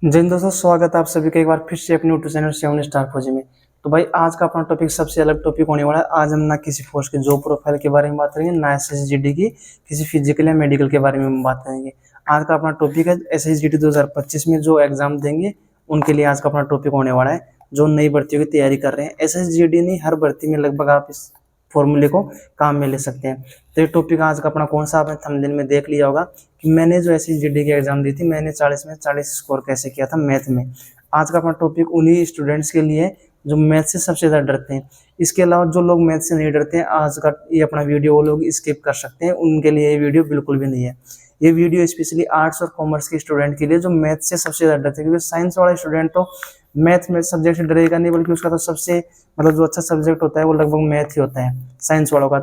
जय हिंद दोस्तों, स्वागत है आप सभी का एक बार फिर से अपने यूट्यूब चैनल 7 स्टार फौजी में। तो भाई आज का अपना टॉपिक सबसे अलग टॉपिक होने वाला है। आज हम ना किसी पोस्ट के जॉब प्रोफाइल के बारे में बात करेंगे, ना एसएसजीडी की किसी फिजिकल या मेडिकल के बारे में हम बात करेंगे। आज का अपना टॉपिक है एसएसजीडी 2025 में जो एग्जाम देंगे उनके लिए आज का अपना टॉपिक होने वाला है। जो नई भर्तियों की तैयारी कर रहे हैं, एसएसजीडी नहीं, हर भर्ती में लगभग आप इस फॉर्मूले को काम में ले सकते हैं। तो ये टॉपिक आज का अपना कौन सा, आपने थंबनेल में देख लिया होगा कि मैंने जो एसएसजीडी की एग्जाम दी थी, मैंने 40 में 40 स्कोर कैसे किया था मैथ में। आज का अपना टॉपिक उन्हीं स्टूडेंट्स के लिए जो मैथ से सबसे ज़्यादा डरते हैं। इसके अलावा जो लोग मैथ से नहीं डरते हैं, आज का ये अपना वीडियो वो लोग स्किप कर सकते हैं, उनके लिए ये वीडियो बिल्कुल भी नहीं है। ये वीडियो स्पेशली आर्ट्स और कॉमर्स के स्टूडेंट के लिए जो मैथ से सबसे ज़्यादा डरते हैं, क्योंकि साइंस वाला स्टूडेंट तो मैथ में सब्जेक्ट से डरेगा नहीं, बल्कि उसका तो सबसे मतलब जो अच्छा सब्जेक्ट होता है वो लगभग मैथ ही होता है साइंस वालों का।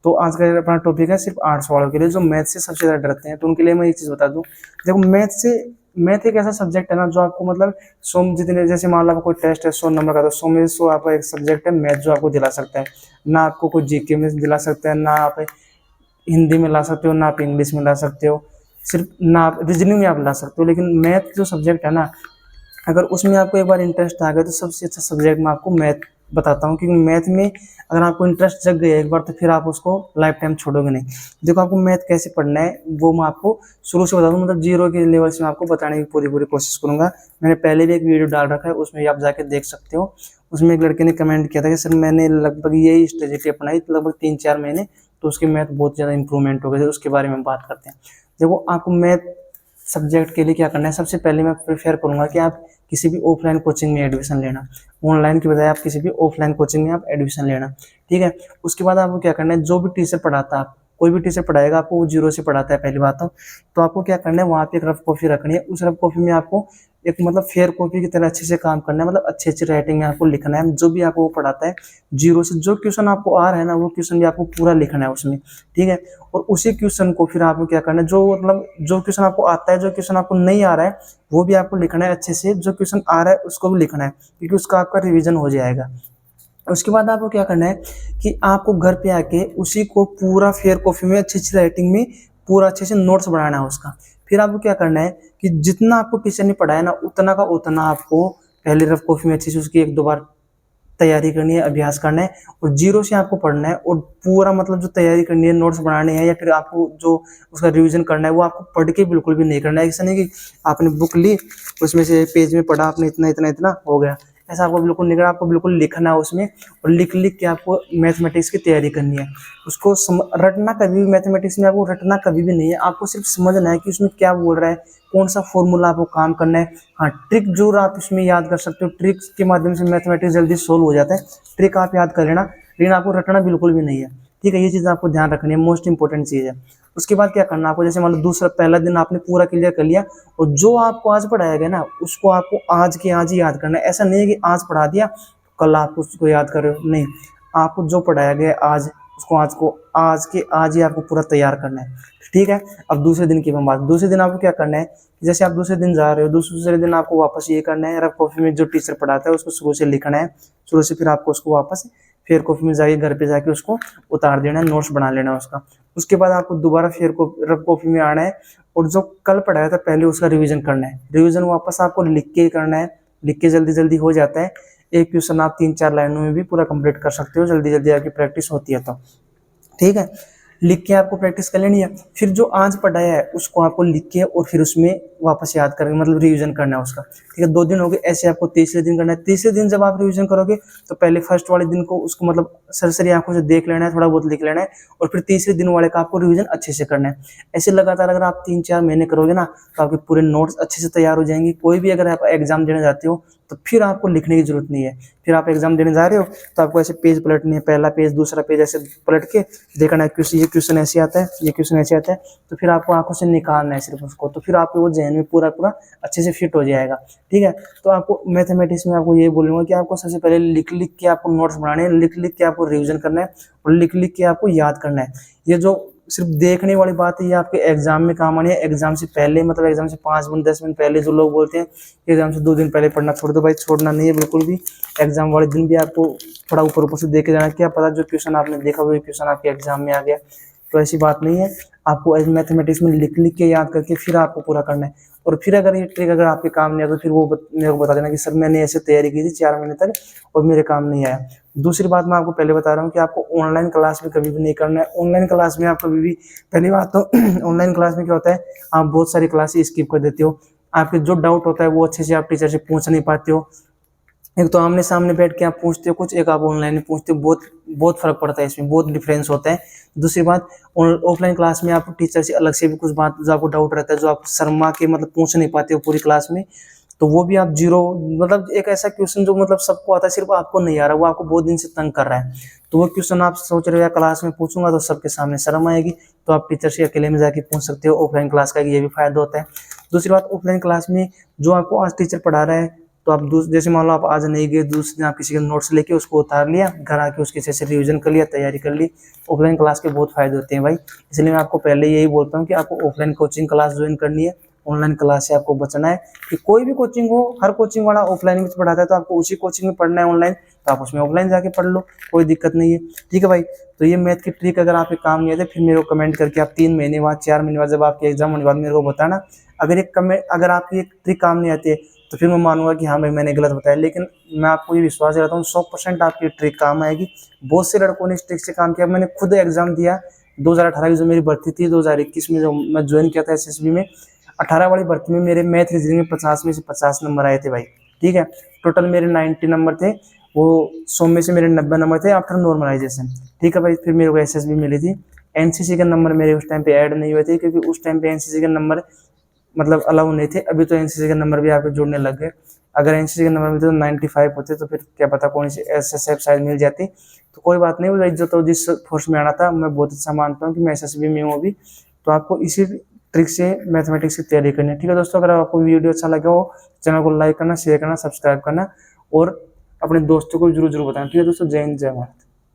तो आज का अपना टॉपिक है सिर्फ आर्ट्स वालों के लिए जो मैथ से सबसे ज़्यादा डरते हैं। तो उनके लिए मैं एक चीज़ बता दूं, देखो मैथ एक ऐसा सब्जेक्ट है ना जो आपको मतलब 100 जितने, जैसे मान लो आपको कोई टेस्ट है 100 नंबर का, तो 100 में 100 आपका एक सब्जेक्ट है मैथ जो आपको दिला सकता है। ना आपको कोई जीके में दिला सकता है, ना आप हिंदी में ला सकते हो, ना आप इंग्लिश में ला सकते हो, सिर्फ ना आप रीजनिंग में आप ला सकते हो। लेकिन मैथ जो सब्जेक्ट है ना, अगर उसमें आपको एक बार इंटरेस्ट आ गया तो सबसे अच्छा सब्जेक्ट मैं आपको मैथ बताता हूँ। क्योंकि मैथ में अगर आपको इंटरेस्ट जग गया एक बार, तो फिर आप उसको लाइफ टाइम छोड़ोगे नहीं। देखो आपको मैथ कैसे पढ़ना है वो मैं आपको शुरू से बता दूँ, मतलब जीरो के लेवल से मैं आपको बताने की पूरी कोशिश करूँगा। मैंने पहले भी एक वीडियो डाल रखा है, उसमें आप जाके देख सकते हो। उसमें एक लड़के ने कमेंट किया था कि सर मैंने लगभग यही स्ट्रेटेजी अपनाई लगभग 3-4 महीने, तो उसके मैथ बहुत ज़्यादा इंप्रूवमेंट हो गए थे। उसके बारे में बात करते हैं। देखो आपको मैथ सब्जेक्ट के लिए क्या करना है, सबसे पहले मैं प्रेफर करूंगा कि आप किसी भी ऑफलाइन कोचिंग में एडमिशन लेना। ऑनलाइन की बजाय आप किसी भी ऑफलाइन कोचिंग में आप एडमिशन लेना, ठीक है। उसके बाद आपको क्या करना है, जो भी टीचर पढ़ाता है, आप कोई भी टीचर पढ़ाएगा आपको वो जीरो से पढ़ाता है पहली बात तो आपको क्या करना है, वहाँ पे एक रफ कॉपी रखनी है। उस रफ कॉपी में आपको एक मतलब फेयर कॉपी की तरह अच्छे से काम करना है, मतलब अच्छी अच्छी राइटिंग में आपको लिखना है जो भी आपको वो पढ़ाता है। जीरो से जो क्वेश्चन आपको आ रहा है ना, वो क्वेश्चन भी आपको पूरा लिखना है उसमें, ठीक है। और उसी क्वेश्चन को फिर आपको क्या करना है, जो मतलब जो क्वेश्चन आपको आता है, जो क्वेश्चन आपको नहीं आ रहा है वो भी आपको लिखना है अच्छे से। जो क्वेश्चन आ रहा है उसको भी लिखना है, क्योंकि उसका आपका रिवीजन हो जाएगा। उसके बाद आपको क्या करना है कि आपको घर पे आके उसी को पूरा फेयर कॉपी में अच्छी अच्छी राइटिंग में पूरा अच्छे से नोट्स बनाना है उसका। फिर आपको क्या करना है कि जितना आपको टीचर ने पढ़ाया ना, उतना का उतना आपको पहले रफ कॉपी में अच्छे से उसकी 1-2 बार तैयारी करनी है, अभ्यास करना है, और जीरो से आपको पढ़ना है। और पूरा मतलब जो तैयारी करनी है, नोट्स बनाने हैं, या फिर आपको जो उसका रिवीजन करना है, वो आपको पढ़ के बिल्कुल भी नहीं करना है। ऐसा नहीं कि आपने बुक ली, उसमें से पेज में पढ़ा आपने, इतना इतना इतना हो गया, ऐसा आपको बिल्कुल नहीं करना। आपको बिल्कुल लिखना है उसमें, और लिख लिख के आपको मैथमेटिक्स की तैयारी करनी है। उसको रटना कभी भी, मैथमेटिक्स में आपको रटना कभी भी नहीं है, आपको सिर्फ समझना है कि उसमें क्या बोल रहा है, कौन सा फॉर्मूला आपको काम करना है। हाँ, ट्रिक जरूर आप इसमें याद कर सकते हो, ट्रिक्स के माध्यम से मैथमेटिक्स जल्दी सोल्व हो जाता है। ट्रिक आप याद कर लेना, लेकिन आपको रटना बिल्कुल भी नहीं है, ठीक है। ये चीज़ आपको ध्यान रखनी है, मोस्ट इंपॉर्टेंट चीज़ है। उसके बाद क्या करना आपको, जैसे मान लो दूसरा पहला दिन आपने पूरा क्लियर कर लिया, और जो आपको आज पढ़ाया गया ना, उसको आपको आज के आज ही याद करना है। ऐसा नहीं है कि आज पढ़ा दिया कल आप उसको याद कर रहे हो, नहीं। आपको जो पढ़ाया गया आज, उसको आज के आज ही आपको पूरा तैयार करना है, ठीक है। अब दूसरे दिन की हम बात, दूसरे दिन आपको क्या करना है, जैसे आप दूसरे दिन जा रहे हो, दूसरे दिन आपको वापस ये करना है, रफ कॉपी में जो टीचर पढ़ाता है उसको शुरू से लिखना है, शुरू से फिर आपको उसको वापस फेयर कॉपी में जाके घर पे जाके उसको उतार देना है, नोट्स बना लेना है उसका। उसके बाद आपको दोबारा रफ कॉपी में आना है, और जो कल पढ़ाया था पहले उसका रिवीजन करना है। रिवीजन वापस आपको लिख के ही करना है, लिख के जल्दी जल्दी हो जाता है। एक क्वेश्चन आप 3-4 लाइनों में भी पूरा कंप्लीट कर सकते हो, जल्दी जल्दी आपकी प्रैक्टिस होती है तो, ठीक है। लिख के आपको प्रैक्टिस कर लेनी है। फिर जो आज पढ़ाया है उसको आपको लिख के और फिर उसमें वापस याद करके मतलब रिवीजन करना है उसका, ठीक है। 2 दिन हो गए, ऐसे आपको तीसरे दिन करना है। तीसरे दिन जब आप रिवीजन करोगे तो पहले फर्स्ट वाले दिन को उसको मतलब सरसरी आंखों से देख लेना है, थोड़ा बहुत लिख लेना है, और फिर तीसरे दिन वाले का आपको रिवीजन अच्छे से करना है। ऐसे लगातार अगर आप 3-4 महीने करोगे ना, तो आपके पूरे नोट्स अच्छे से तैयार हो जाएंगे। कोई भी अगर आप एग्जाम देने जाते हो तो फिर आपको लिखने की जरूरत नहीं है। फिर आप एग्जाम देने जा रहे हो तो आपको ऐसे पेज पलटनी है, पहला पेज दूसरा पेज ऐसे पलट के देखना है, ये क्वेश्चन ऐसे आता है, ये क्वेश्चन ऐसे आता है, तो फिर आपको आंखों से निकालना है सिर्फ उसको, तो फिर आपके वो जहन में पूरा अच्छे से फिट हो जाएगा, ठीक है। तो आपको मैथमेटिक्स में आपको ये बोलूंगा कि आपको सबसे पहले लिख लिख के आपको नोट्स बनाने हैं, लिख लिख के आपको रिवीजन करना है, और लिख लिख के आपको याद करना है। ये जो सिर्फ देखने वाली बात है, ये आपके एग्जाम में काम आनी है। एग्जाम से पहले मतलब एग्जाम से 5 मिनट 10 मिनट पहले जो लोग बोलते हैं एग्जाम से 2 दिन पहले पढ़ना छोड़ दो, भाई छोड़ना नहीं है बिल्कुल भी। एग्जाम वाले दिन भी आपको थोड़ा ऊपर ऊपर से देख के जाना, क्या पता जो क्वेश्चन आपने देखा वही क्वेश्चन आपके एग्जाम में आ गया, तो ऐसी बात नहीं है। आपको मैथमेटिक्स में लिख लिख के याद करके फिर आपको पूरा करना है। और फिर अगर ये ट्रिक अगर आपके काम नहीं आया तो फिर वो मेरे को बता देना कि सर मैंने ऐसे तैयारी की थी 4 महीने तक और मेरे काम नहीं आया। दूसरी बात मैं आपको पहले बता रहा हूँ कि आपको ऑनलाइन क्लास में कभी भी नहीं करना है। ऑनलाइन क्लास में आप कभी भी, पहली बात तो ऑनलाइन क्लास में क्या होता है, आप बहुत सारी क्लासेस स्किप कर देते हो, आपके जो डाउट होता है वो अच्छे से आप टीचर से पूछ नहीं पाते हो। एक तो आमने सामने बैठ के आप पूछते हो कुछ, एक आप ऑनलाइन पूछते हो, बहुत बहुत फर्क पड़ता है, इसमें बहुत डिफरेंस होता है। दूसरी बात, ऑफलाइन क्लास में आप टीचर से अलग से भी कुछ बात जो आपको डाउट रहता है, जो आप शर्मा के मतलब पूछ नहीं पाते हो पूरी क्लास में, तो वो भी आप जीरो, मतलब एक ऐसा क्वेश्चन जो मतलब सबको आता है सिर्फ आपको नहीं आ रहा, वो आपको बहुत दिन से तंग कर रहा है, तो वो क्वेश्चन आप सोच रहे हो यार क्लास में पूछूंगा तो सबके सामने शर्म आएगी, तो आप टीचर से अकेले में जाके पूछ सकते हो। ऑफलाइन क्लास का ये भी फायदा होता है। दूसरी बात, ऑफलाइन क्लास में जो आपको आज टीचर पढ़ा रहा है, तो आप जैसे मान लो आप आज नहीं गए, दूसरे दिन आप किसी के नोट्स लेके उसको उतार लिया, घर आके उसके जैसे रिवीजन कर लिया, तैयारी कर ली। ऑफलाइन क्लास के बहुत फायदे होते हैं भाई, इसलिए मैं आपको पहले यही बोलता हूँ कि आपको ऑफलाइन कोचिंग क्लास ज्वाइन करनी है, ऑनलाइन क्लास से आपको बचना है। कि कोई भी कोचिंग हो, हर कोचिंग वाला ऑफलाइन में पढ़ाता है, तो आपको उसी कोचिंग में पढ़ना है ऑनलाइन, तो आप उसमें ऑफलाइन जाके पढ़ लो, कोई दिक्कत नहीं है। ठीक है भाई, तो ये मैथ की ट्रिक अगर आपके काम नहीं आते, फिर मेरे को कमेंट करके आप 3 महीने बाद, 4 महीने बाद, जब आपके एग्जाम होने के बाद मेरे को बताना। अगर आपकी एक ट्रिक काम नहीं आती है तो फिर मैं मानूंगा कि हाँ भाई मैंने गलत बताया, लेकिन मैं आपको ये विश्वास दिलाता हूँ 100% आपकी ट्रिक काम आएगी। बहुत से लड़कों ने इस ट्रिक से काम किया, मैंने खुद एग्जाम दिया 2018 की जो मेरी भर्ती थी, 2021 में जो मैं ज्वाइन किया था एसएसबी में, 18 वाली भर्ती में मेरे मैथ रीजनिंग में 50 में से 50 नंबर आए थे भाई। ठीक है, टोटल मेरे 90 नंबर थे, वो 100 में से मेरे 90 नंबर थे आफ्टर नॉर्मलाइजेशन। ठीक है भाई, फिर मेरे को एसएसबी मिली थी। एनसीसी के नंबर मेरे उस टाइम पे ऐड नहीं हुए थे, क्योंकि उस टाइम पे एनसीसी के नंबर मतलब अलाउ नहीं थे। अभी तो एनसीसी के नंबर भी आपके जुड़ने लग गए। अगर एनसीसी के नंबर मिलते तो 95 होते, तो फिर क्या पता कौन सी एसएसएफ शायद मिल जाती। तो कोई बात नहीं, वो जो तो जिस फोर्स में आना था, मैं बहुत अच्छा मानता हूँ कि मैं एसएसबी में हूँ अभी। तो आपको इसी ट्रिक से मैथमेटिक्स की तैयारी करनी है। ठीक है दोस्तों, अगर आपको वीडियो अच्छा लगा हो, चैनल को लाइक करना, शेयर करना, सब्सक्राइब करना और अपने दोस्तों को जरूर जरूर बताना। ठीक है दोस्तों, जय हिंद, जय भारत।